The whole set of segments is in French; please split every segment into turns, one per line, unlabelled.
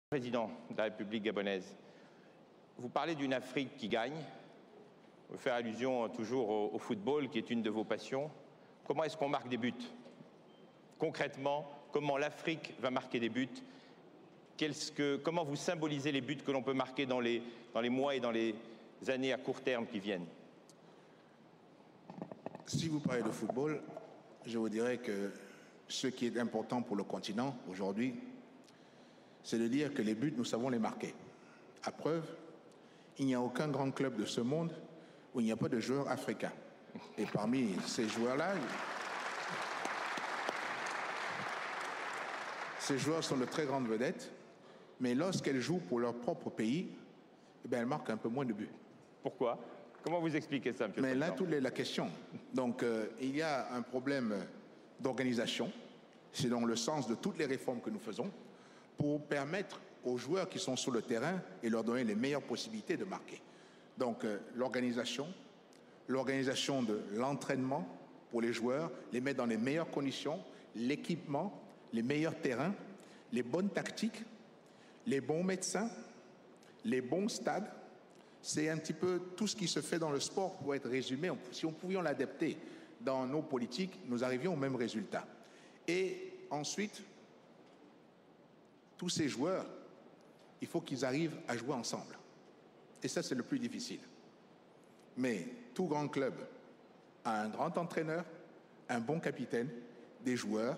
Président de la République gabonaise, vous parlez d'une Afrique qui gagne. Vous faites allusion toujours au football, qui est une de vos passions. Comment est-ce qu'on marque des buts? Concrètement, comment l'Afrique va marquer des buts? Comment vous symbolisez les buts que l'on peut marquer dans les mois et dans les années à court terme qui viennent?
Si vous parlez de football, je vous dirais que ce qui est important pour le continent aujourd'hui, c'est de dire que les buts, nous savons les marquer. À preuve, il n'y a aucun grand club de ce monde où il n'y a pas de joueurs africains. Et parmi ces joueurs-là, ces joueurs sont de très grandes vedettes, mais lorsqu'elles jouent pour leur propre pays, eh bien, elles marquent un peu moins de buts.
Pourquoi? Comment vous expliquez ça, monsieur le Président?
Mais là, toute est la question. Donc, il y a un problème d'organisation. C'est dans le sens de toutes les réformes que nous faisons pour permettre aux joueurs qui sont sur le terrain et leur donner les meilleures possibilités de marquer. Donc, l'organisation de l'entraînement pour les joueurs, les mettre dans les meilleures conditions, l'équipement, les meilleurs terrains, les bonnes tactiques, les bons médecins, les bons stades. C'est un petit peu tout ce qui se fait dans le sport pour être résumé. Si on pouvait l'adapter dans nos politiques, nous arrivions au même résultat. Et ensuite, tous ces joueurs, il faut qu'ils arrivent à jouer ensemble. Et ça, c'est le plus difficile. Mais tout grand club a un grand entraîneur, un bon capitaine, des joueurs,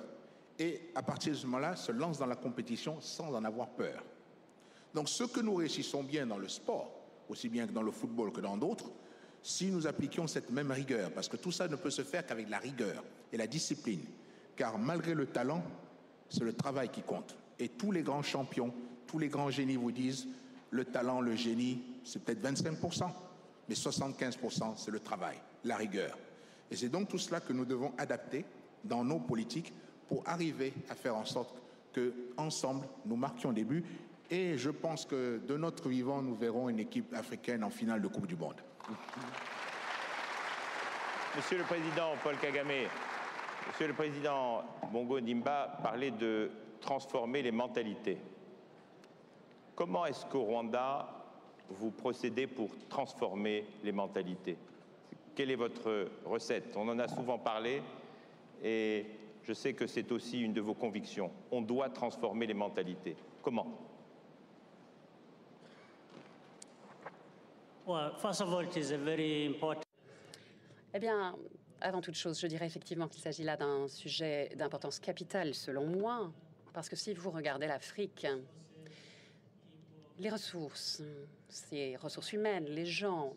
et à partir de ce moment-là, se lance dans la compétition sans en avoir peur. Donc, ce que nous réussissons bien dans le sport, aussi bien que dans le football que dans d'autres, si nous appliquions cette même rigueur, parce que tout ça ne peut se faire qu'avec la rigueur et la discipline, car malgré le talent, c'est le travail qui compte. Et tous les grands champions, tous les grands génies vous disent, le talent, le génie, c'est peut-être 25%, mais 75%, c'est le travail, la rigueur. Et c'est donc tout cela que nous devons adapter dans nos politiques pour arriver à faire en sorte qu'ensemble, nous marquions des buts. Et je pense que de notre vivant, nous verrons une équipe africaine en finale de Coupe du Monde.
Monsieur le Président Paul Kagame, Monsieur le Président Bongo Ndimba parlait de transformer les mentalités. Comment est-ce qu'au Rwanda, vous procédez pour transformer les mentalités? Quelle est votre recette? On en a souvent parlé et je sais que c'est aussi une de vos convictions. On doit transformer les mentalités. Comment?
Well, first of all, it is a very important.
Eh bien, avant toute chose, je dirais effectivement qu'il s'agit là d'un sujet d'importance capitale, selon moi, parce que si vous regardez l'Afrique, les ressources humaines, les gens,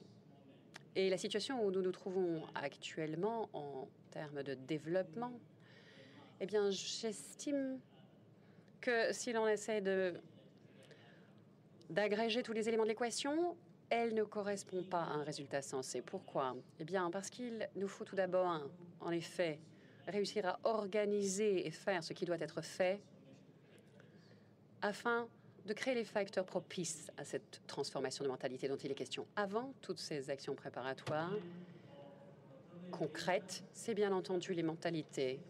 et la situation où nous nous trouvons actuellement en termes de développement, eh bien, j'estime que si l'on essaie d'agréger tous les éléments de l'équation, elle ne correspond pas à un résultat sensé. Pourquoi? Eh bien, parce qu'il nous faut tout d'abord, en effet, réussir à organiser et faire ce qui doit être fait afin de créer les facteurs propices à cette transformation de mentalité dont il est question. Avant toutes ces actions préparatoires concrètes, c'est bien entendu les mentalités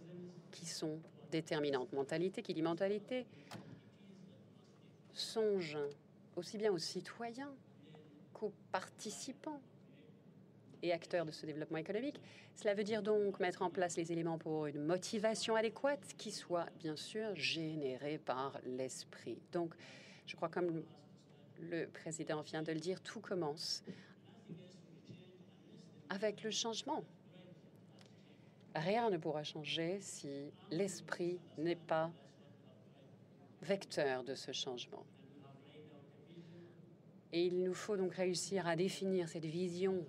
qui sont déterminantes. Mentalité, qui dit mentalité, songe aussi bien aux citoyens qu'aux participants et acteurs de ce développement économique. Cela veut dire donc mettre en place les éléments pour une motivation adéquate qui soit, bien sûr, générée par l'esprit. Donc, je crois, comme le président vient de le dire, tout commence avec le changement. Rien ne pourra changer si l'esprit n'est pas vecteur de ce changement. Et il nous faut donc réussir à définir cette vision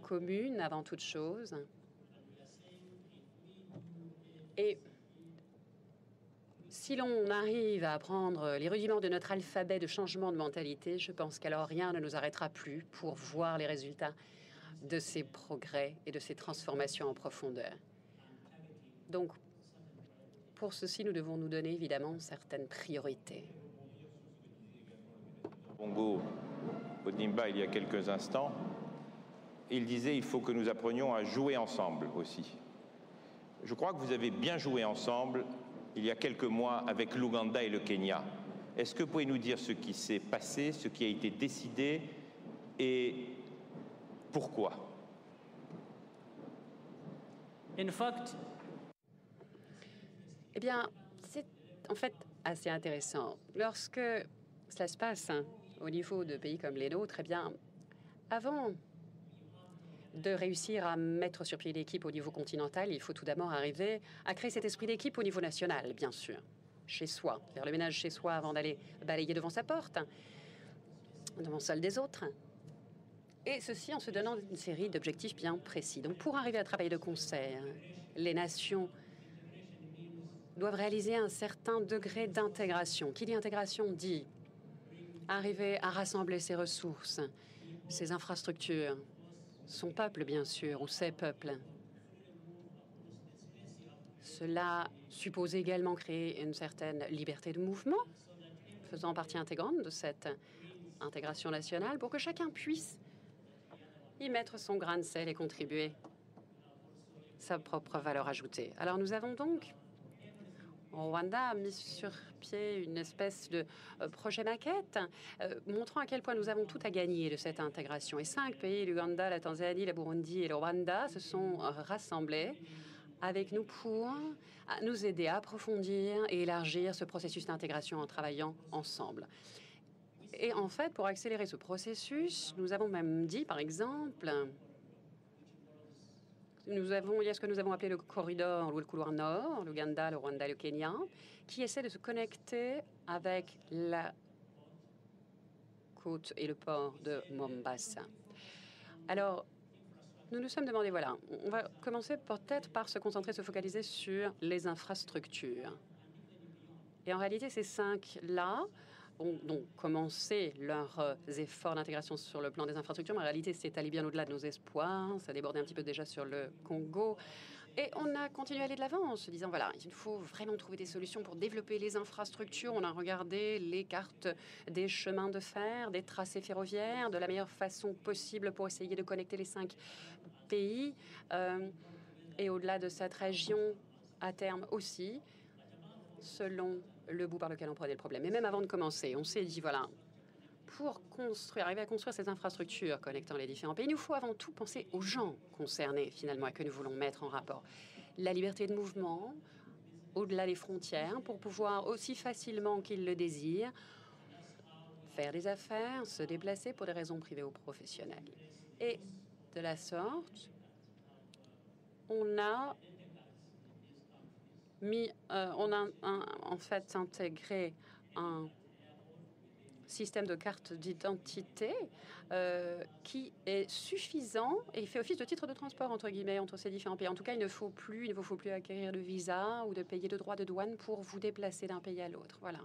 commune avant toute chose. Et si l'on arrive à apprendre les rudiments de notre alphabet de changement de mentalité, je pense qu'alors rien ne nous arrêtera plus pour voir les résultats de ces progrès et de ces transformations en profondeur. Donc, pour ceci, nous devons nous donner évidemment certaines priorités.
Bongo Ndimba, il y a quelques instants, il disait qu'il faut que nous apprenions à jouer ensemble aussi. Je crois que vous avez bien joué ensemble il y a quelques mois avec l'Ouganda et le Kenya. Est-ce que vous pouvez nous dire ce qui s'est passé, ce qui a été décidé et pourquoi?
In fact,
Eh bien, c'est en fait assez intéressant. Lorsque cela se passe au niveau de pays comme les nôtres, eh bien, avant de réussir à mettre sur pied l'équipe au niveau continental, il faut tout d'abord arriver à créer cet esprit d'équipe au niveau national, bien sûr, chez soi, faire le ménage chez soi avant d'aller balayer devant sa porte, devant celle des autres. Et ceci en se donnant une série d'objectifs bien précis. Donc, pour arriver à travailler de concert, les nations doivent réaliser un certain degré d'intégration. Qui dit intégration dit arriver à rassembler ses ressources, ses infrastructures, son peuple, bien sûr, ou ses peuples. Cela suppose également créer une certaine liberté de mouvement, faisant partie intégrante de cette intégration nationale, pour que chacun puisse y mettre son grain de sel et contribuer sa propre valeur ajoutée. Alors nous avons donc, au Rwanda, mis sur pied une espèce de projet maquette, montrant à quel point nous avons tout à gagner de cette intégration. Et 5 pays, l'Ouganda, la Tanzanie, la Burundi et le Rwanda, se sont rassemblés avec nous pour nous aider à approfondir et élargir ce processus d'intégration en travaillant ensemble. Et en fait, pour accélérer ce processus, nous avons même dit, par exemple, il y a ce que nous avons appelé le corridor ou le couloir nord, l'Ouganda, le Rwanda, le Kenya, qui essaie de se connecter avec la côte et le port de Mombasa. Alors, nous nous sommes demandé, voilà, on va commencer peut-être par se concentrer, se focaliser sur les infrastructures. Et en réalité, ces 5-là ont donc commencé leurs efforts d'intégration sur le plan des infrastructures, mais en réalité, c'est allé bien au-delà de nos espoirs. Ça débordait un petit peu déjà sur le Congo. Et on a continué à aller de l'avant en se disant, voilà, il faut vraiment trouver des solutions pour développer les infrastructures. On a regardé les cartes des chemins de fer, des tracés ferroviaires, de la meilleure façon possible pour essayer de connecter les 5 pays. Et au-delà de cette région, à terme aussi, selon le bout par lequel on prenait le problème. Mais même avant de commencer, on s'est dit, voilà, pour arriver à construire ces infrastructures connectant les différents pays, il nous faut avant tout penser aux gens concernés, finalement, et que nous voulons mettre en rapport. La liberté de mouvement, au-delà des frontières, pour pouvoir aussi facilement qu'ils le désirent, faire des affaires, se déplacer pour des raisons privées ou professionnelles. Et de la sorte, on a en fait intégré un système de carte d'identité qui est suffisant et fait office de titre de transport, entre guillemets, entre ces différents pays. En tout cas, il ne vous faut plus acquérir de visa ou de payer de droits de douane pour vous déplacer d'un pays à l'autre. Voilà.